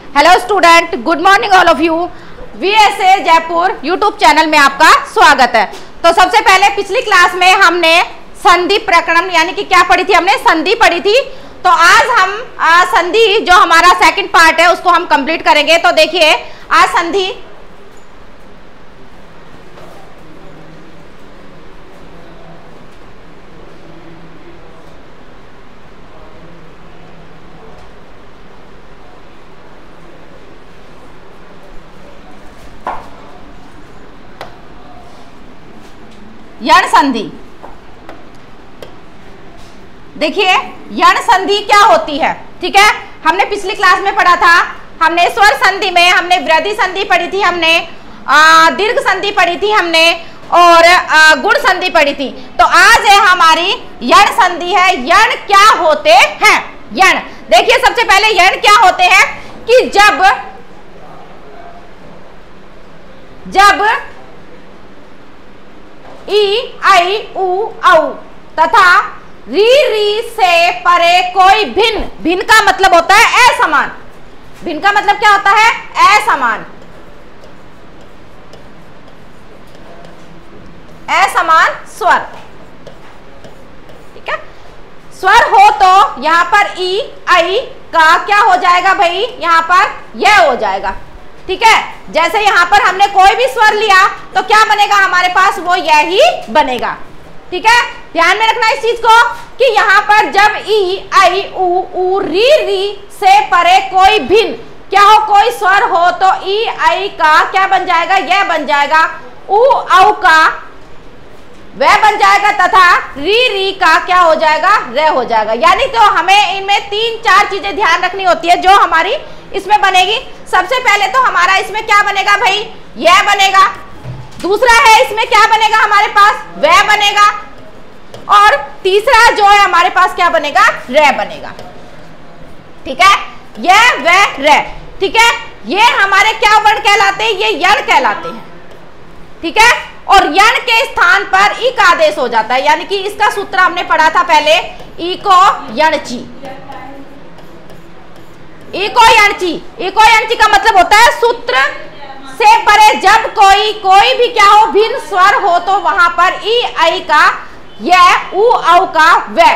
Hello student, good morning all of you. VSA Jaipur YouTube channel में आपका स्वागत है। तो सबसे पहले पिछली क्लास में हमने संधि प्रकरण यानी कि क्या पढ़ी थी, हमने संधि पढ़ी थी। तो आज हम संधि जो हमारा सेकंड पार्ट है उसको हम कंप्लीट करेंगे। तो देखिए आज संधि यण संधि। देखिए यण संधि क्या होती है, ठीक है। हमने पिछली क्लास में पढ़ा था, हमने स्वर संधि में हमने वृद्धि संधि पढ़ी थी, हमने दीर्घ संधि पढ़ी थी हमने, और गुण संधि पढ़ी थी। तो आज है हमारी यण संधि है। यण क्या होते हैं? यण देखिए सबसे पहले यण क्या होते हैं कि जब ई आई उ औ तथा री री से परे कोई भिन्न, भिन्न का मतलब होता है असमान। भिन्न का मतलब क्या होता है? असमान। असमान स्वर, ठीक है। स्वर हो तो यहां पर ई आई का क्या हो जाएगा भाई? यहां पर यह हो जाएगा, ठीक है। जैसे यहां पर हमने कोई भी स्वर लिया तो क्या बनेगा हमारे पास? वो यही बनेगा, ठीक है। ध्यान में रखना इस चीज को कि यहां पर जब ई आई उ री री से परे कोई भिन्न क्या हो, कोई स्वर हो तो ई आई का क्या बन जाएगा? यह बन जाएगा। उ औ का वह बन जाएगा तथा री री का क्या हो जाएगा? रे हो जाएगा। यानी तो हमें इनमें 3-4 चीजें ध्यान रखनी होती है जो हमारी इसमें बनेगी। सबसे पहले तो हमारा इसमें क्या बनेगा भाई? यह बनेगा। दूसरा है इसमें क्या बनेगा हमारे पास? वह बनेगा। और तीसरा जो है हमारे पास क्या बनेगा? रे बनेगा, ठीक है। यह वह रे, ठीक है। ये हमारे क्या वर्ण कहलाते हैं? ये यण कहलाते हैं, ठीक है। और यण के स्थान पर ई का आदेश हो जाता है, यानी कि इसका सूत्र हमने पढ़ा था पहले, इको यणची। इको यणची, इको यणची का मतलब होता है सूत्र से परे जब कोई भी क्या हो, भिन्न स्वर हो तो वहां पर ई आई का यह उ औ का वह,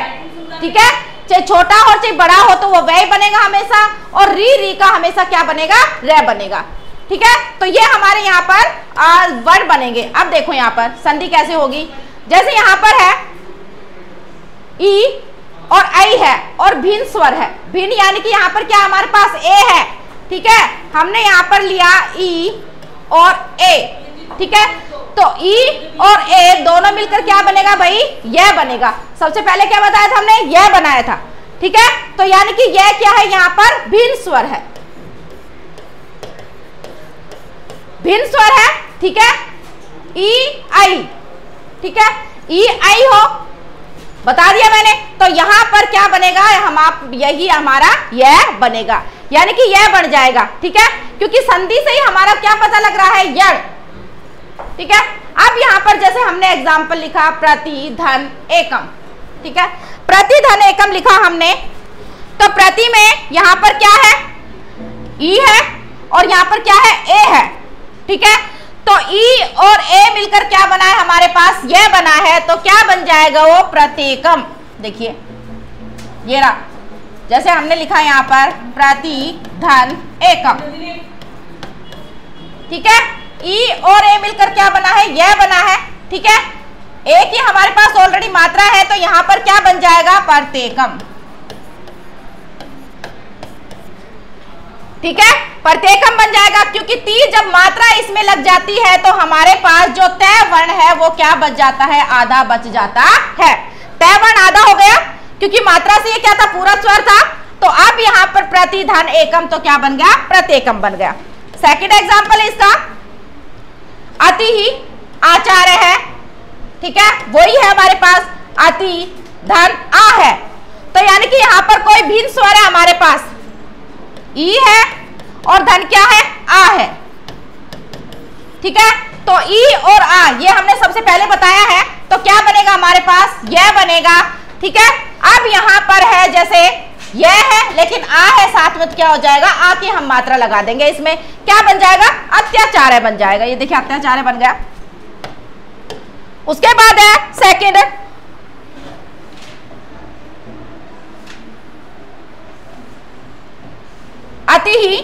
ठीक है। चाहे छोटा हो चाहे बड़ा हो तो वो वह बनेगा हमेशा, और री री का हमेशा क्या बनेगा? रे बनेगा, ठीक है। तो ये हमारे यहाँ पर वर्ड बनेंगे। अब देखो यहाँ पर संधि कैसे होगी। जैसे यहाँ पर है ई और आई है और भिन्न स्वर है। भिन्न यानी कि यहाँ पर क्या हमारे पास ए है, ठीक है। हमने यहाँ पर लिया ई और ए, ठीक है। तो ई और ए दोनों मिलकर क्या बनेगा भाई? यह बनेगा। सबसे पहले क्या बताया था हमने? यह बनाया था, ठीक है। तो यानी कि यह क्या है? यहाँ पर भिन्न स्वर है, भिन्न स्वर है, ठीक है। ई आई, ठीक है। ई आई हो बता दिया मैंने। तो यहां पर क्या बनेगा? हम आप यही हमारा यह बनेगा, यानी कि यह बन जाएगा, ठीक है। क्योंकि संधि से ही हमारा क्या पता लग रहा है? यण, ठीक है। अब यहां पर जैसे हमने एग्जाम्पल लिखा प्रति धन एकम, ठीक है। प्रति धन एकम लिखा हमने, तो प्रति में यहां पर क्या है? ई है और यहां पर क्या है? ए है, ठीक है। तो ई और ए मिलकर क्या बना है हमारे पास? यह बना है। तो क्या बन जाएगा वो? प्रत्येकम। देखिए ये रहा, जैसे हमने लिखा यहां पर प्रति धन एकम, ठीक है। ई और ए मिलकर क्या बना है? यह बना है, ठीक है। ए की हमारे पास ऑलरेडी मात्रा है तो यहां पर क्या बन जाएगा? प्रत्येकम, ठीक है। प्रत्येकम बन जाएगा क्योंकि ती जब मात्रा इसमें लग जाती है तो हमारे पास जो तय वर्ण है वो क्या बच जाता है? आधा बच जाता है। तय वर्ण आधा हो गया क्योंकि मात्रा से ये क्या था? पूरा स्वर था। तो अब यहाँ पर प्रति धन एकम तो क्या बन गया? प्रत्येकम बन गया। सेकंड एग्जांपल है इसका अति ही आचार्य है, ठीक है। वही है हमारे पास अति धन आ है। तो यानी कि यहाँ पर कोई भिन्न स्वर है हमारे पास, ई है और धन क्या है? आ है, ठीक है। तो ई और आ ये हमने सबसे पहले बताया है। तो क्या बनेगा हमारे पास? यह बनेगा, ठीक है। अब यहां पर है जैसे यह है लेकिन आ है साथ में, तो क्या हो जाएगा, आ की हम मात्रा लगा देंगे, इसमें क्या बन जाएगा, अत्याचार है बन जाएगा। ये देखिए अत्याचार है बन गया। उसके बाद है सेकंड, अति ही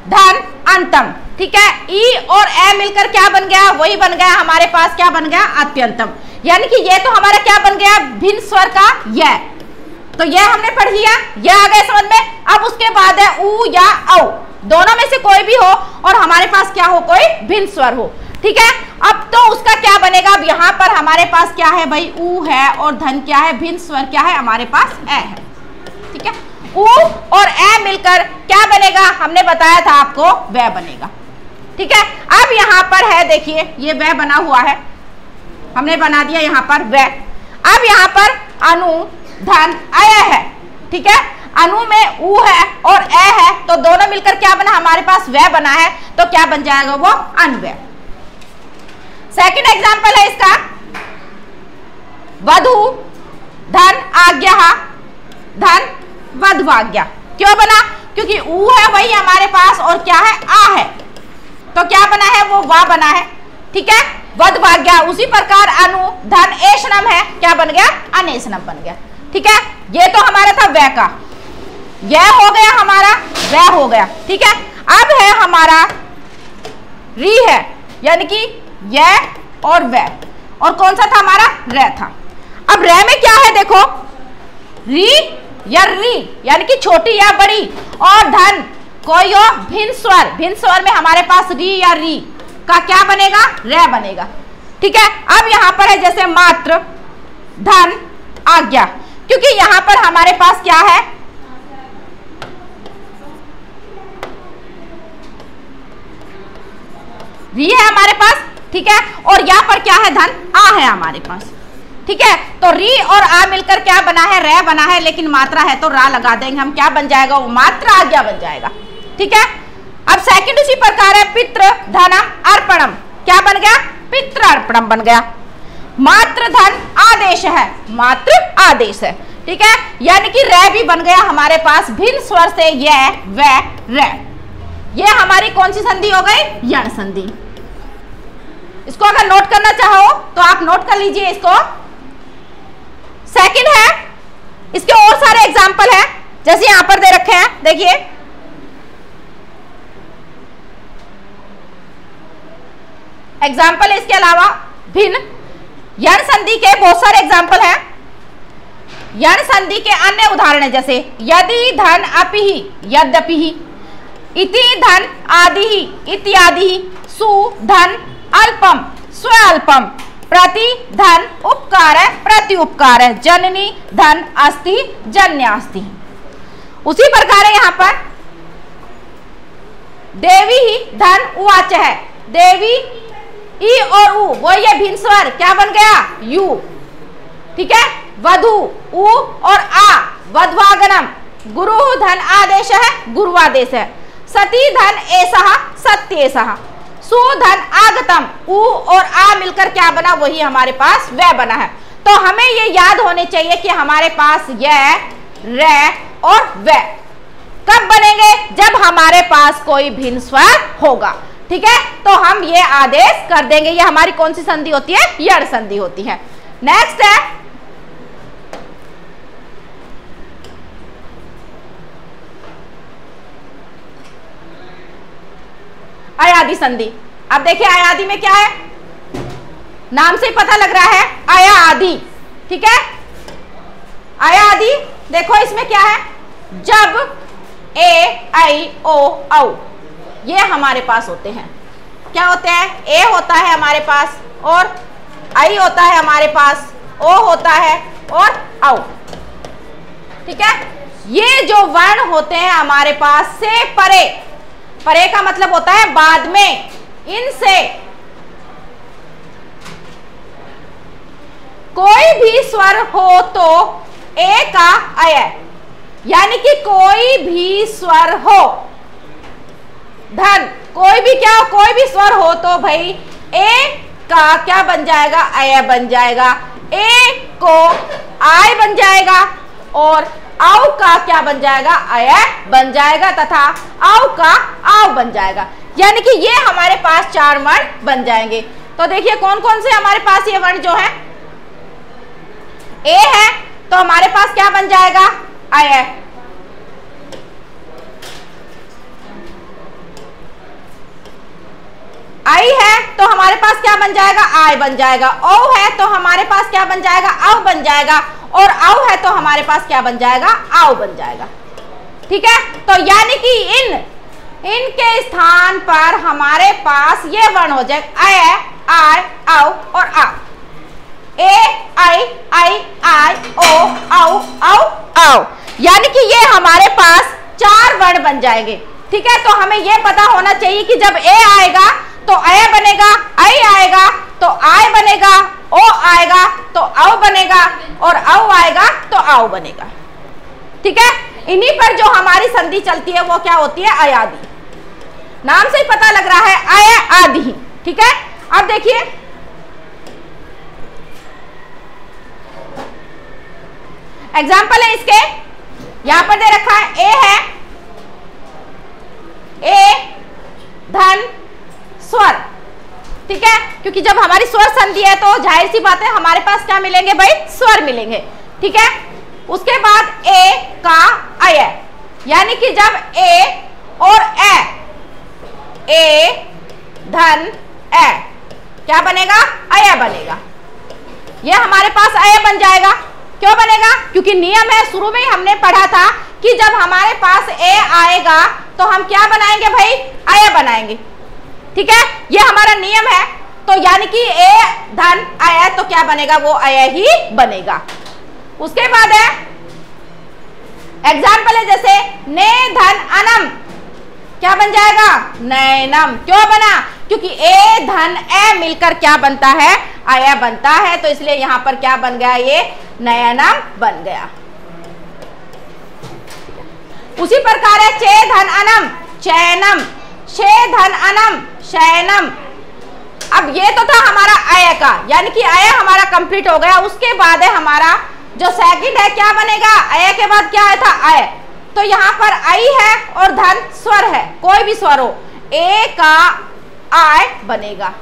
धन अंतम। ठीक है, ई और ए मिलकर क्या बन गया, वही बन गया हमारे पास, क्या बन गया, अत्यंतम। यानी कि ये तो हमारा क्या बन गया, भिन्न स्वर का यह, तो यह हमने पढ़ लिया, यह आ गया समझ में। अब उसके बाद है उ या औ, दोनों में से कोई भी हो और हमारे पास क्या हो, कोई भिन्न स्वर हो। ठीक है, अब तो उसका क्या बनेगा, अब यहां पर हमारे पास क्या है भाई, उ है और धन क्या है, भिन्न स्वर क्या है हमारे पास, ए है। ठीक है, उ और ए मिलकर क्या बनेगा, हमने बताया था आपको, वह बनेगा। ठीक है, अब यहां पर है देखिए, ये वह बना हुआ है, हमने बना दिया यहां पर वह। अब यहां पर अनु धन अय है। ठीक है, अनु में उ है और ए है, तो दोनों मिलकर क्या बना, हमारे पास वह बना है, तो क्या बन जाएगा, वो अनव्यय। सेकंड एग्जांपल है इसका, वधु धन आज्ञा धन वधवाज्ञा। क्यों बना, क्योंकि उ है वही हमारे पास और क्या है, आ है, तो क्या बना है, वो वा बना है। ठीक है, वधवाज्ञा। उसी प्रकार अनु धन एषणम है, क्या बन गया, अनेषणम बन गया। ठीक है, ये तो हमारा था वह का, यह हो गया हमारा, वह हो गया। ठीक है, अब है हमारा री है, यानी कि यह और वह, और कौन सा था हमारा, रे था। अब रे में क्या है देखो, री या री यानी कि छोटी या बड़ी, और धन कोई हो भिन्न स्वर, भिन्न स्वर में हमारे पास री या री का क्या बनेगा, रे बनेगा। ठीक है, अब यहां पर है जैसे मात्र धन आज्ञा, क्योंकि यहां पर हमारे पास क्या है, री है हमारे पास। ठीक है, और यहां पर क्या है, धन आ है हमारे पास। ठीक है, तो री और आ मिलकर क्या बना है, रे बना है, लेकिन मात्रा है तो रा लगा देंगे हम, क्या बन जाएगा, वो मात्रा आज्ञा बन जाएगा। ठीक है, अब सेकंड उसी प्रकार है, पितृ धनम अर्पणम, क्या बन गया, पितृ अर्पणम बन गया। मात्र धन आदेश है, मात्र आदेश है। ठीक है, यानी कि रे भी बन गया हमारे पास, भिन्न स्वर से यह वह रे। ये हमारी कौन सी संधि हो गई, यण संधि। इसको अगर नोट करना चाहो तो आप नोट कर लीजिए इसको। सेकंड है, इसके और सारे एग्जाम्पल हैं, जैसे यहां पर दे रखे हैं, देखिए एग्जाम्पल। इसके अलावा भिन्न यण संधि के बहुत सारे एग्जाम्पल हैं। यण संधि के अन्य उदाहरण है जैसे यदि धन अपि ही, यद्यपि ही, इति धन आदि ही, इत्यादि ही, सु धन अल्पम, स्वल्पम, प्रति धन उपकार है, प्रति उपकार है, जननी धन अस्ति, जन्यास्ति। उसी प्रकार है यहां पर देवी ही धन उवाच है, देवी ई और उ, वो ये भिन्न स्वर क्या बन गया, यू। ठीक है, वधु उ और आ, वध्वागनम, गुरु धन आदेश है, गुरुआदेश है, सती धन एसह, सत्येसह, सुधन आगतम, उ और आ मिलकर क्या बना, वही हमारे पास वह बना है। तो हमें ये याद होने चाहिए कि हमारे पास यह, रे और वह कब बनेंगे, जब हमारे पास कोई भिन्न स्वर होगा। ठीक है, तो हम ये आदेश कर देंगे। ये हमारी कौन सी संधि होती है, यण संधि होती है। नेक्स्ट है अयादि संधि। अब देखिए अयादि में क्या है, नाम से ही पता लग रहा है, अया आदि। ठीक है, अया आदि देखो इसमें क्या है, जब ए आई ओ औ ये हमारे पास होते हैं, क्या होते हैं, ए होता है हमारे पास और आई होता है हमारे पास, ओ होता है और औ। ठीक है, ये जो वर्ण होते हैं हमारे पास से परे, परे का मतलब होता है बाद में, इनसे कोई भी स्वर हो तो ए का अय, यानी कि कोई भी स्वर हो, धन कोई भी क्या, कोई भी स्वर हो तो भाई ए का क्या बन जाएगा, अय बन जाएगा। ए को आय बन जाएगा और आव का क्या बन जाएगा, अय बन जाएगा तथा आव का आव बन जाएगा। यानी कि ये हमारे पास 4 वर्ण बन जाएंगे। तो देखिए कौन कौन से हमारे पास ये वर्ण जो है, ए है तो हमारे पास क्या बन जाएगा, अय। आई है तो हमारे पास क्या बन जाएगा, आय बन जाएगा। ओ है तो हमारे पास क्या बन जाएगा, आव बन जाएगा। और आव है तो हमारे पास क्या बन जाएगा, आव बन जाएगा। ठीक है, तो यानी कि इनके स्थान पर हमारे पास ये वर्ण हो जाएगा अय, आय, आव और आ। ए, आई, ओ, आव, आव। यानी कि ये हमारे पास 4 वर्ण बन जाएंगे। ठीक है, तो हमें ये पता होना चाहिए कि जब ए आएगा तो अय बनेगा, आई आएगा तो आय बनेगा, ओ आएगा तो आव बनेगा और आव आएगा तो आव बनेगा। ठीक है, इन्हीं पर जो हमारी संधि चलती है वो क्या होती है, अयादि। नाम से ही पता लग रहा है अय आदि। ठीक है, अब देखिए एग्जाम्पल है इसके, यहां पर दे रखा है ए है, ए धन स्वर। ठीक है, क्योंकि जब हमारी स्वर संधि है तो जाहिर सी बात है हमारे पास क्या मिलेंगे भाई, स्वर मिलेंगे। ठीक है, उसके बाद ए का अय, यानी कि जब ए और ए धन ए क्या बनेगा, अय बनेगा। ये हमारे पास अय बन जाएगा। क्यों बनेगा, क्योंकि नियम है, शुरू में ही हमने पढ़ा था कि जब हमारे पास ए आएगा तो हम क्या बनाएंगे भाई, अय बनाएंगे। ठीक है, ये हमारा नियम है। तो यानी कि ए धन अय तो क्या बनेगा, वो अय ही बनेगा। उसके बाद है एग्जाम्पल है जैसे ने धन अनम, क्या बन जाएगा, नैनम। क्यों बना, क्योंकि ए धन ए मिलकर क्या बनता है, अय बनता है। तो इसलिए यहां पर क्या बन गया, ये नयनम बन गया। उसी प्रकार है चे धन अनम, चैनम, शे धन अनम, शैनम। अब ये तो था हमारा अय का, यानी कि अय हमारा कंप्लीट हो गया। उसके बाद है हमारा जो सेकंड है, क्या बनेगा, अय के बाद क्या था, अय। तो यहाँ पर आई है और धन स्वर है, कोई भी स्वर हो, ए का आय बनेगा।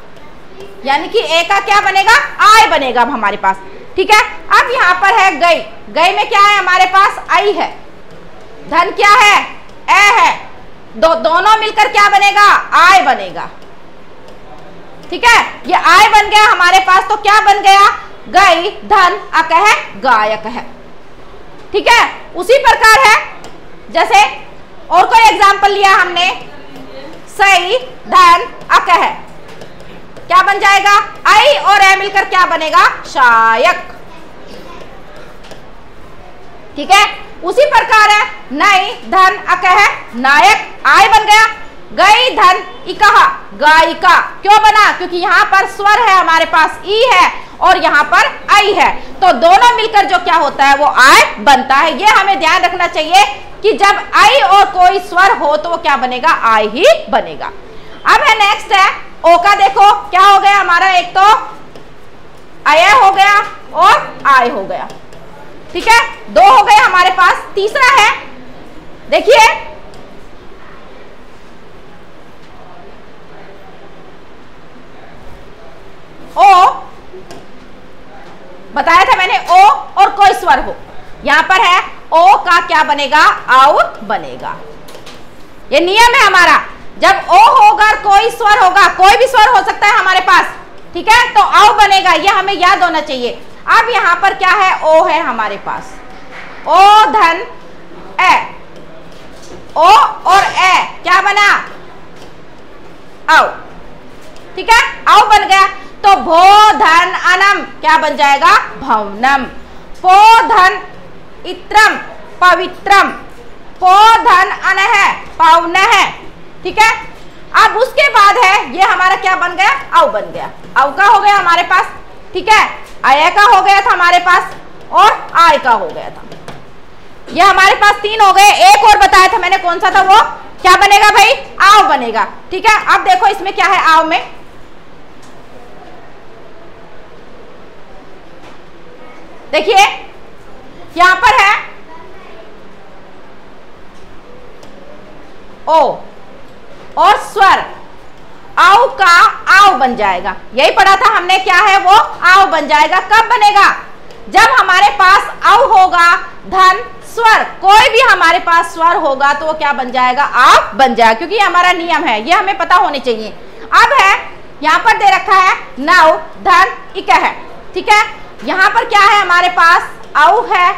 यानी कि ए का क्या बनेगा, आय बनेगा हमारे पास। ठीक है, अब यहाँ पर है गई। गई में क्या है हमारे पास, आई है, धन क्या है, ए है, दोनों मिलकर क्या बनेगा, आय बनेगा। ठीक है, ये आय बन गया हमारे पास। तो क्या बन गया, गई धन अकह गायक है। ठीक है, उसी प्रकार है जैसे और कोई एग्जाम्पल लिया हमने, सई धन अकह, क्या बन जाएगा, आई और ए मिलकर क्या बनेगा, शायक। ठीक है, उसी प्रकार है नई धन अकह नायक, आय बन गया। गई धन इकह गायिका, क्यों बना, क्योंकि यहाँ पर स्वर है हमारे पास, ई है और यहाँ पर आई है। तो दोनों मिलकर जो क्या होता है, वो आय बनता है। ये हमें ध्यान रखना चाहिए कि जब आई और कोई स्वर हो तो वो क्या बनेगा, आय ही बनेगा। अब है नेक्स्ट है ओ का। देखो क्या हो गया हमारा, एक तो अय हो गया और आय हो गया। ठीक है, 2 हो गए हमारे पास। तीसरा है, देखिए ओ, बताया था मैंने, ओ और कोई स्वर हो। यहां पर है ओ का क्या बनेगा, आव बनेगा। ये नियम है हमारा, जब ओ होगा कोई स्वर होगा, कोई भी स्वर हो सकता है हमारे पास। ठीक है, तो आव बनेगा, ये हमें याद होना चाहिए। अब यहां पर क्या है, ओ है हमारे पास, ओ धन ए, ओ और ए क्या बना, आव। ठीक है, आव बन गया। तो भो धन अनम क्या बन जाएगा, भवनम। पो धन इत्रम पवित्रम, पो धन अनह पावनह। ठीक है, अब उसके बाद है ये हमारा क्या बन गया, आव बन गया। आव का हो गया हमारे पास। ठीक है, अय का हो गया था हमारे पास और आय का हो गया था। ये हमारे पास 3 हो गए। एक और बताया था मैंने, कौन सा था वो, क्या बनेगा भाई, आव बनेगा। ठीक है, अब देखो इसमें क्या है, आव में देखिए यहां पर है ओ और स्वर आउ का आव बन जाएगा। यही पढ़ा था हमने, क्या है वो आव बन जाएगा। कब बनेगा? जब हमारे पास आव होगा धन स्वर, कोई भी हमारे पास स्वर होगा तो वो क्या बन जाएगा? आव बन जाएगा, क्योंकि ये हमारा नियम है, ये हमें पता होने चाहिए। अब है यहां पर दे रखा है नव धन इक है, ठीक है। यहां पर क्या है हमारे पास? आव है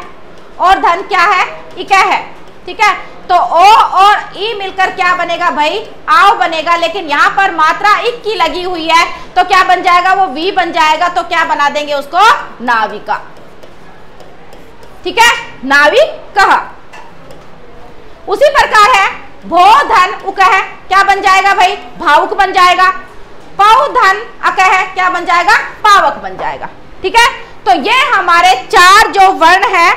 और धन क्या है? इक है, ठीक है। तो ओ और ई मिलकर क्या बनेगा भाई? आव बनेगा। लेकिन यहाँ पर मात्रा इक की लगी हुई है तो क्या बन जाएगा? वो वी बन जाएगा। तो क्या बना देंगे उसको? नाविका, ठीक है, नाविकः। उसी प्रकार है भो धन उक है, क्या बन जाएगा भाई? भावुक बन जाएगा। पौ धन अक है, क्या बन जाएगा? पावक बन जाएगा, ठीक है। तो ये हमारे 4 जो वर्ण है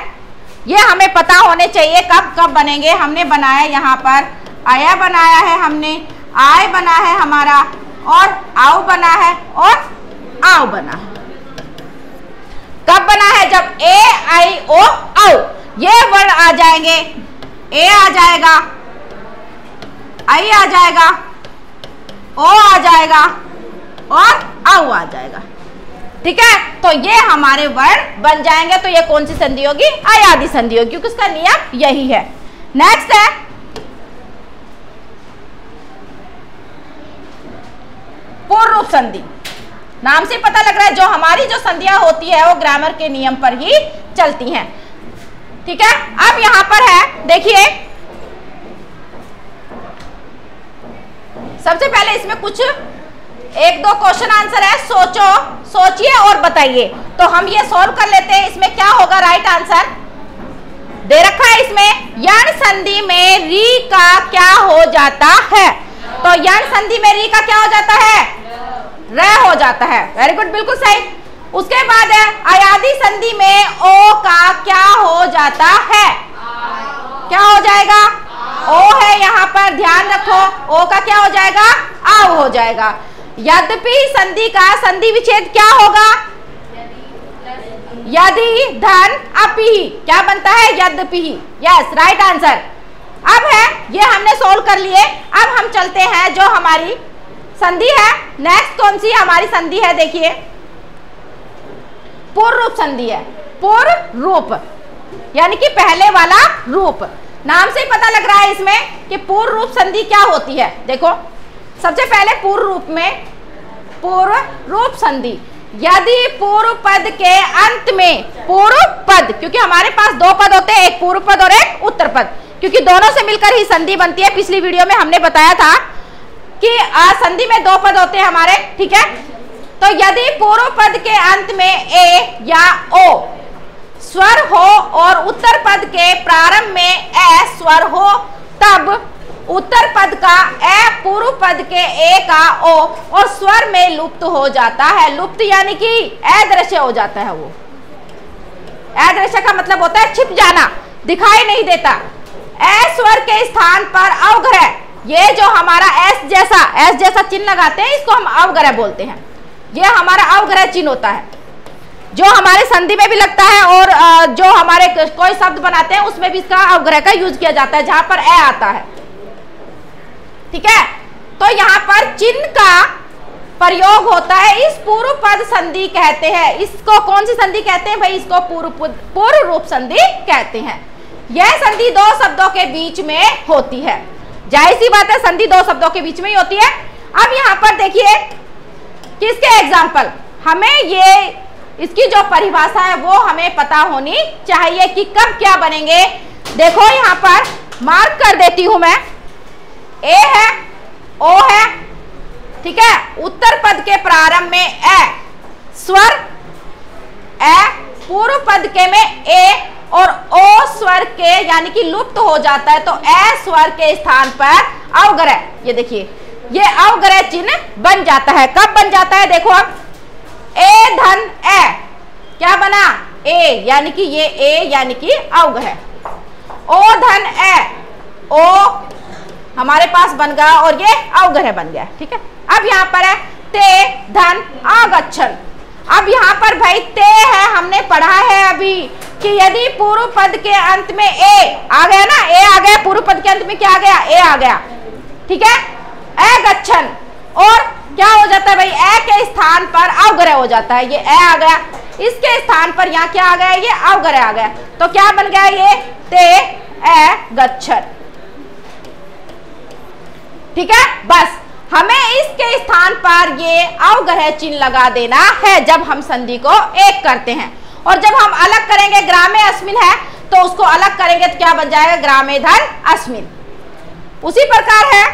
ये हमें पता होने चाहिए कब कब बनेंगे। हमने बनाया यहाँ पर आया बनाया है, हमने आय बना है हमारा, और आव बना है और आव बना है। कब बना है? जब ए आई ओ औ ये वर्ण आ जाएंगे, ए आ जाएगा, आई आ जाएगा, ओ आ जाएगा और आव आ जाएगा, ठीक है। तो ये हमारे वर्ण बन जाएंगे। तो ये कौन सी संधि होगी? अयादि संधि होगी, क्योंकि उसका नियम यही है। नेक्स्ट है पूर्ण रूप संधि। नाम से पता लग रहा है जो हमारी जो संधियां होती है वो ग्रामर के नियम पर ही चलती हैं, ठीक है। अब यहां पर है, देखिए सबसे पहले इसमें कुछ 1-2 क्वेश्चन आंसर है, सोचिए और बताइए। तो हम ये सॉल्व कर लेते हैं। इसमें क्या होगा? राइट आंसर दे रखा है इसमें, यण संधि में री का क्या हो जाता है? तो यण संधि में री का क्या हो जाता है? र हो जाता है। वेरी गुड, बिल्कुल सही। उसके बाद है अयादि संधि में ओ का क्या हो जाता है? क्या हो जाएगा? ओ है यहाँ पर, ध्यान रखो, ओ का क्या हो जाएगा? आव हो जाएगा। यद्यपि संधि का संधि विच्छेद क्या होगा? यदि धन अपि, क्या बनता है? यद्यपि। Yes, right answer. अब है ये हमने सोल्व कर लिए। अब हम चलते हैं जो हमारी संधि है, नेक्स्ट कौन सी हमारी संधि है? देखिए पूर्ण रूप संधि है। पूर्ण रूप यानी कि पहले वाला रूप। नाम से ही पता लग रहा है इसमें कि पूर्ण रूप संधि क्या होती है। देखो सबसे पहले पूर्व रूप में, पूर्व रूप संधि, यदि पूर्व पद के अंत में, पूर्व पद, क्योंकि हमारे पास 2 पद होते हैं, एक पूर्व पद और एक उत्तर पद, क्योंकि दोनों से मिलकर ही संधि बनती है। पिछली वीडियो में हमने बताया था कि संधि में 2 पद होते हैं हमारे, ठीक है। तो यदि पूर्व पद के अंत में ए या ओ स्वर हो और उत्तर पद के प्रारंभ में ए स्वर हो, तब उत्तर पद का ए पूर्व पद के ए का ओ और स्वर में लुप्त हो जाता है। लुप्त यानी कि अदृश्य हो जाता है। वो अदृश्य का मतलब होता है छिप जाना, दिखाई नहीं देता। ए स्वर के स्थान पर अवग्रह, ये जो हमारा एस जैसा चिन्ह लगाते हैं, इसको हम अवग्रह बोलते हैं। ये हमारा अवग्रह चिन्ह होता है, जो हमारे संधि में भी लगता है और जो हमारे कोई शब्द बनाते हैं उसमें भी इसका अवग्रह का यूज किया जाता है, जहां पर ए आता है, ठीक है। तो यहाँ पर चिन्ह का प्रयोग होता है, इस पूर्व पद संधि कहते हैं। इसको कौन सी संधि कहते हैं भाई? इसको पूर्व रूप संधि कहते हैं। यह संधि 2 शब्दों के बीच में होती है। जाहिर सी बात है, संधि 2 शब्दों के बीच में ही होती है। अब यहाँ पर देखिए किसके एग्जाम्पल, हमें ये इसकी जो परिभाषा है वो हमें पता होनी चाहिए कि कब क्या बनेंगे। देखो यहाँ पर मार्क कर देती हूं मैं, ए है, ओ है, ठीक है। उत्तर पद के प्रारंभ में ए स्वर, ए पूर्व पद के में ए और ओ स्वर के यानी कि लुप्त हो जाता है, तो ए स्वर के स्थान पर अवग्रह, ये देखिए ये अवग्रह चिन्ह बन जाता है। कब बन जाता है? देखो अब ए धन ए, क्या बना? ए, यानी कि ये ए यानी कि अवग्रह। ओ धन ए, ओ हमारे पास बन गया और ये अवग्रह बन गया, ठीक है। अब यहाँ पर है ते धन आगच्छन। अब यहाँ पर भाई ते है, हमने पढ़ा है अभी कि यदि पूर्व पद के अंत में ए आ गया ना, ए आ गया, पूर्व पद के अंत में क्या आ गया, ए आ गया, ठीक है, अगच्छन, और क्या हो जाता है भाई, ए के स्थान पर अवग्रह हो जाता है, ये ए आ गया, इसके स्थान पर यहाँ क्या आ गया, ये अवग्रह आ गया, तो क्या बन गया ये ते अगच्छन, ठीक है। बस हमें इसके स्थान पर ये अवग्रह चिन्ह लगा देना है जब हम संधि को एक करते हैं, और जब हम अलग करेंगे, ग्रामे अस्मिन है तो उसको अलग करेंगे तो क्या बन जाएगा, ग्रामे धन अस्मिन। उसी प्रकार है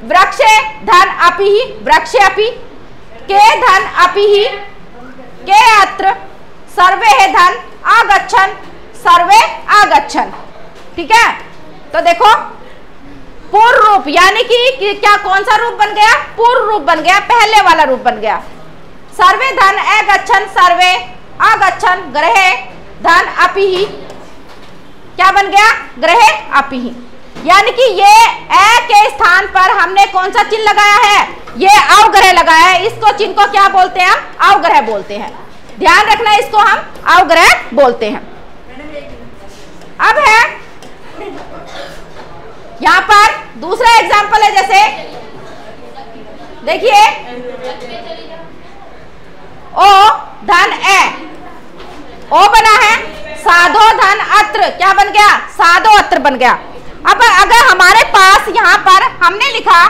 वृक्षे धन अपि, वृक्षे अपि, के धन अपि, के अत्र, सर्वे धन आगच्छन, सर्वे आगच्छन, ठीक है। तो देखो पूर्व रूप यानी कि क्या, कौन सा रूप बन गया, पूर्व रूप बन गया, पहले वाला रूप बन गया, सर्वे धन अगच्छन, सर्वे आगच्छन, ग्रहे धन अपि, क्या बन गया, ग्रहे अपि, यानी कि ये ए के स्थान पर हमने कौन सा चिन्ह लगाया है, ये अवग्रह लगाया है, इसको चिन्ह को क्या बोलते हैं, हम अवग्रह बोलते हैं, ध्यान रखना, इसको हम अवग्रह बोलते हैं। अब है यहाँ पर दूसरा एग्जाम्पल है, जैसे देखिए ओ धन ए, ओ बना है, साधो धन अत्र, क्या बन गया, साधो अत्र बन गया। अब अगर हमारे पास यहाँ पर हमने लिखा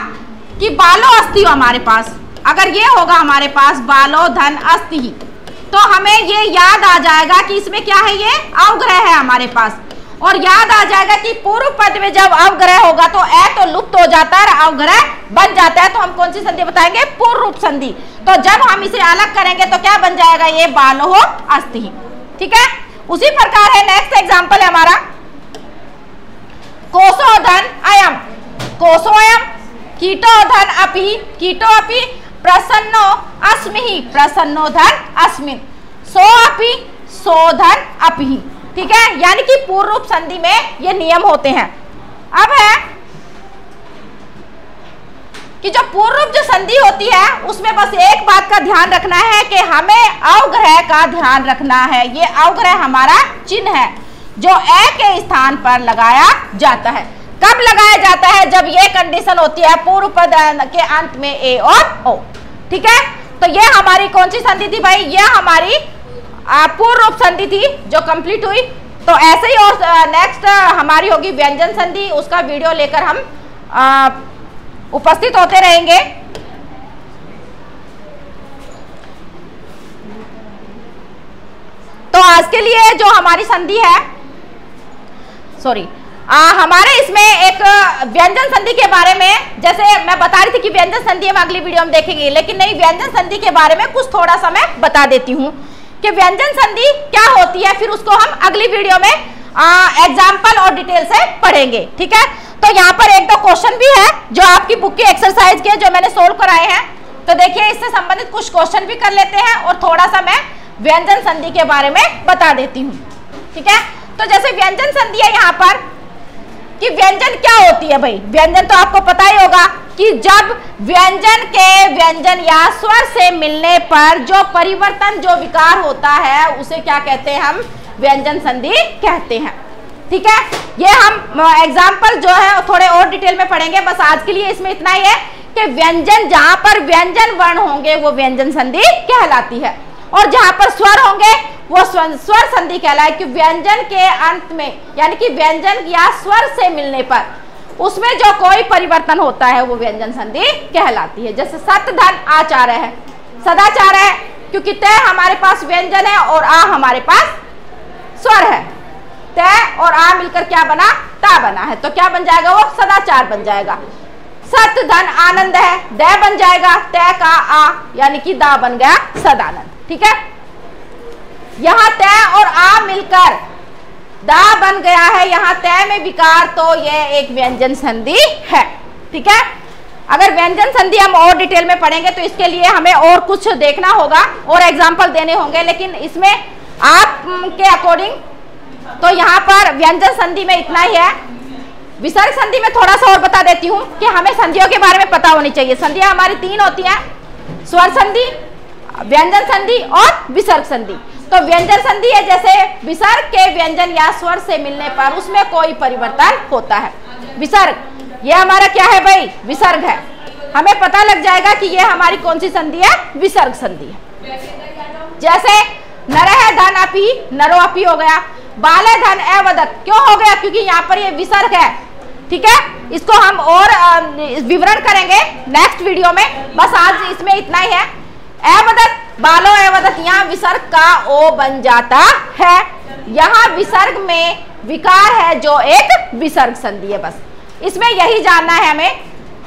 कि बालो अस्ति, हमारे पास अगर ये होगा हमारे पास बालो धन अस्ति, तो हमें ये याद आ जाएगा कि इसमें क्या है, ये अवग्रह है हमारे पास, और याद आ जाएगा कि पूर्व पद में जब अवग्रह होगा तो ए तो लुप्त हो जाता है, अवग्रह बन जाता है, तो हम कौन सी संधि बताएंगे, पूर्व रूप संधि। तो जब हम इसे अलग करेंगे तो क्या बन जाएगा, ये बालो अस्ति, ठीक है। उसी प्रकार है नेक्स्ट एग्जांपल है हमारा कोसो धन अयम, कोसोयम, कीटो धन अपि, कीटो अपि, प्रसन्नो अस्मिहि, प्रसन्नो धन अस्मिन्, सो अपि, सो धन अपि, ठीक है। यानी कि पूर्व रूप संधि में ये नियम होते हैं। अब है कि जो पूर्व रूप जो संधि होती है उसमें बस एक बात का ध्यान रखना है कि हमें अवग्रह का ध्यान रखना है, ये अवग्रह हमारा चिन्ह है जो ए के स्थान पर लगाया जाता है। कब लगाया जाता है, जब ये कंडीशन होती है पूर्व पद के अंत में ए और ओ, ठीक है। तो ये हमारी कौन सी संधि थी भाई, ये हमारी पूर्व रूप संधि थी जो कंप्लीट हुई। तो ऐसे ही और नेक्स्ट हमारी होगी व्यंजन संधि, उसका वीडियो लेकर हम उपस्थित होते रहेंगे। तो आज के लिए जो हमारी संधि है, सॉरी हमारे इसमें एक व्यंजन संधि के बारे में, जैसे मैं बता रही थी कि व्यंजन संधि हम अगली वीडियो में देखेंगे, लेकिन नहीं, व्यंजन संधि के बारे में कुछ थोड़ा सा मैं बता देती हूँ कि व्यंजन संधि क्या होती है, फिर उसको हम अगली वीडियो में एग्जाम्पल और डिटेल से पढ़ेंगे, ठीक है। तो यहाँ पर एक दो क्वेश्चन भी है जो आपकी बुक की एक्सरसाइज के जो मैंने सोल्व कराए हैं, तो देखिए इससे संबंधित कुछ क्वेश्चन भी कर लेते हैं और थोड़ा सा मैं व्यंजन संधि के बारे में बता देती हूँ, ठीक है। तो जैसे व्यंजन संधि है यहाँ पर कि व्यंजन क्या होती है भाई, व्यंजन तो आपको पता ही होगा कि जब व्यंजन के व्यंजन या स्वर से मिलने पर जो परिवर्तन, जो विकार होता है उसे क्या कहते हैं, हम व्यंजन संधि कहते हैं, ठीक है। ये हम एग्जाम्पल जो है थोड़े और डिटेल में पढ़ेंगे, बस आज के लिए इसमें इतना ही है कि व्यंजन, जहां पर व्यंजन वर्ण होंगे वो व्यंजन संधि कहलाती है, और जहां पर स्वर होंगे वो स्वर संधि कहलाए, कि व्यंजन के अंत में यानी कि व्यंजन या स्वर से मिलने पर उसमें जो कोई परिवर्तन होता है वो व्यंजन संधि कहलाती है। जैसे सत धन आचार्य है, सदाचार है, क्योंकि तय हमारे पास व्यंजन है और आ हमारे पास स्वर है, तय और आ मिलकर क्या बना, ता बना है, तो क्या बन जाएगा, वो सदाचार बन जाएगा। सत धन आनंद है, द बन जाएगा, तय का आ यानी कि दा बन गया सदानंद, ठीक है। यहाँ तय और आ मिलकर दा बन गया है, यहाँ तय में विकार, तो ये एक व्यंजन संधि है, ठीक है। अगर व्यंजन संधि हम और डिटेल में पढ़ेंगे तो इसके लिए हमें और कुछ देखना होगा और एग्जाम्पल देने होंगे, लेकिन इसमें आपके अकॉर्डिंग तो यहाँ पर व्यंजन संधि में इतना ही है। विसर्ग संधि में थोड़ा सा और बता देती हूँ कि हमें संधियों के बारे में पता होनी चाहिए। संधियाँ हमारी तीन होती हैं, स्वर संधि, व्यंजन संधि और विसर्ग संधि। तो व्यंजन संधि है जैसे विसर्ग के व्यंजन या स्वर से मिलने पर उसमें कोई परिवर्तन होता है। विसर्ग ये हमारा क्या है भाई, विसर्ग है। हमें पता लग जाएगा कि ये हमारी कौन सी संधि है, विसर्ग संधि है। जैसे नरह धन अपि, नरो अपि हो गया। बाले धन एवदत, क्यों हो गया, क्योंकि यहाँ पर ये विसर्ग है। ठीक है, इसको हम और विवरण करेंगे नेक्स्ट वीडियो में, बस आज इसमें इतना ही है। एवदत, बालो एवदत, यहाँ विसर्ग का ओ बन जाता है। यहाँ विसर्ग में विकार है जो एक विसर्ग संधि है। बस इसमें यही जानना है हमें।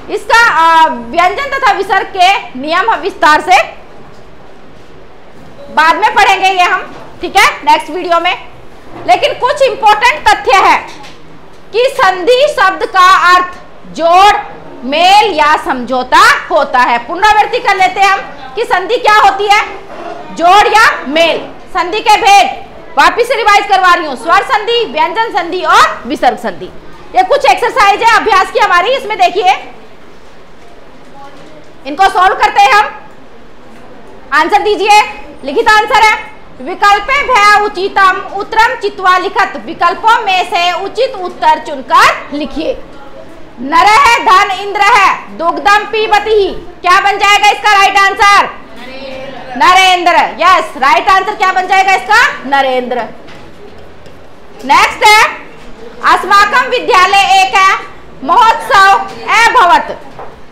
इसका व्यंजन तथा विसर्ग के नियम विस्तार से बाद में पढ़ेंगे ये हम, ठीक है, नेक्स्ट वीडियो में। लेकिन कुछ इंपॉर्टेंट तथ्य है कि संधि शब्द का अर्थ जोड़, मेल या समझौता होता है। पुनरावृत्ति कर लेते हैं हम कि संधि क्या होती है, जोड़ या मेल। संधि के भेद वापिस से रिवाइज करवा रही हूँ, स्वर संधि, व्यंजन संधि और विसर्ग संधि। ये कुछ एक्सरसाइज है अभ्यास की हमारी, इसमें देखिए इनको सॉल्व करते हैं हम। आंसर दीजिए, लिखित आंसर है विकल्पे भय उचितम उत्तरम चित्वा लिखत। विकल्पों में से उचित उत्तर चुनकर लिखिए। नरह धन इंद्र है दुग्धम पीबती, क्या बन जाएगा इसका right answer, Narendra. Yes, right answer क्या बन जाएगा इसका, नरेंद्र। नेक्स्ट है अस्माकम विद्यालय एक है महोत्सव अभवत।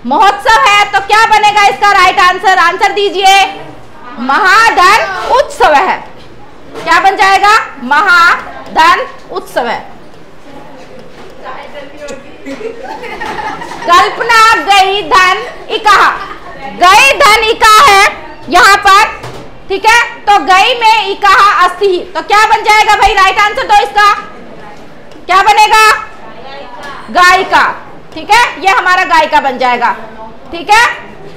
महोत्सव है तो क्या बनेगा इसका राइट आंसर, आंसर दीजिए, महाधन उत्सव है। क्या बन जाएगा, महाधन उत्सव है। कल्पना गई धन इकाहा, गई धन इका है यहाँ पर, ठीक है, तो गई में इकाहा अस्ति, तो क्या बन जाएगा भाई राइट आंसर, तो इसका क्या बनेगा, गायिका। ठीक है, ये हमारा गायिका बन जाएगा। ठीक है,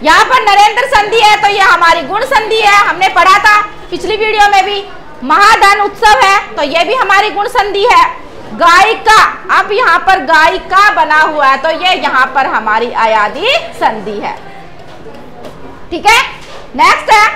यहाँ पर नरेंद्र संधि है तो ये हमारी गुण संधि है, हमने पढ़ा था पिछली वीडियो में भी। महाधन उत्सव है तो ये भी हमारी गुण संधि है। गायिका, अब यहाँ पर गायिका बना हुआ है तो ये यहाँ पर हमारी अयादी संधि है। ठीक है, नेक्स्ट है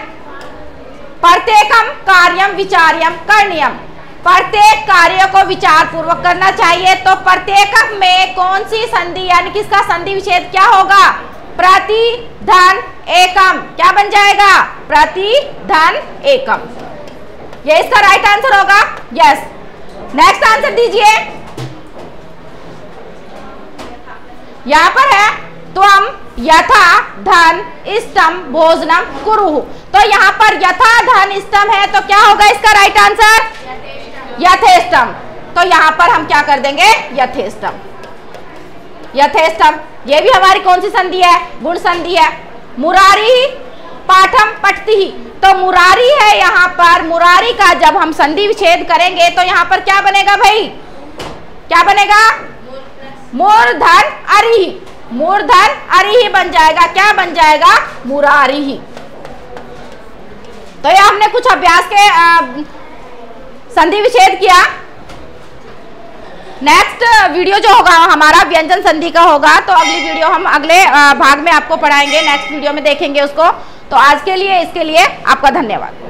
प्रत्येकम कार्यम विचार्यम करणीयम। प्रत्येक कार्य को विचार पूर्वक करना चाहिए, तो प्रत्येकम में कौन सी संधि यानी किसका संधि विच्छेद क्या होगा, प्रति धन एकम। क्या बन जाएगा, प्रति धन एकम। ये इसका राइट आंसर होगा। यस, नेक्स्ट आंसर दीजिए। यहां पर है त्वम यथा धन इष्टम भोजनम कुरुहु, तो यहाँ पर यथा धन इष्टम है तो क्या होगा इसका राइट आंसर, यथेष्टम। तो यहाँ पर हम क्या कर देंगे, यथेष्टम। यथेष्टम ये भी हमारी कौन सी संधि है, गुण संधि है। मुरारी पाठम पठती, तो मुरारी है यहाँ पर, मुरारी का जब हम संधि विच्छेद करेंगे तो यहाँ पर क्या बनेगा भाई, क्या बनेगा, मूर्धन अरिहि। मूर्धन अरिहि बन जाएगा, क्या बन जाएगा, मुरारिहि। तो ये हमने कुछ अभ्यास के संधि विच्छेद किया। नेक्स्ट वीडियो जो होगा हमारा व्यंजन संधि का होगा, तो अगली वीडियो हम अगले भाग में आपको पढ़ाएंगे, नेक्स्ट वीडियो में देखेंगे उसको। तो आज के लिए इसके लिए आपका धन्यवाद।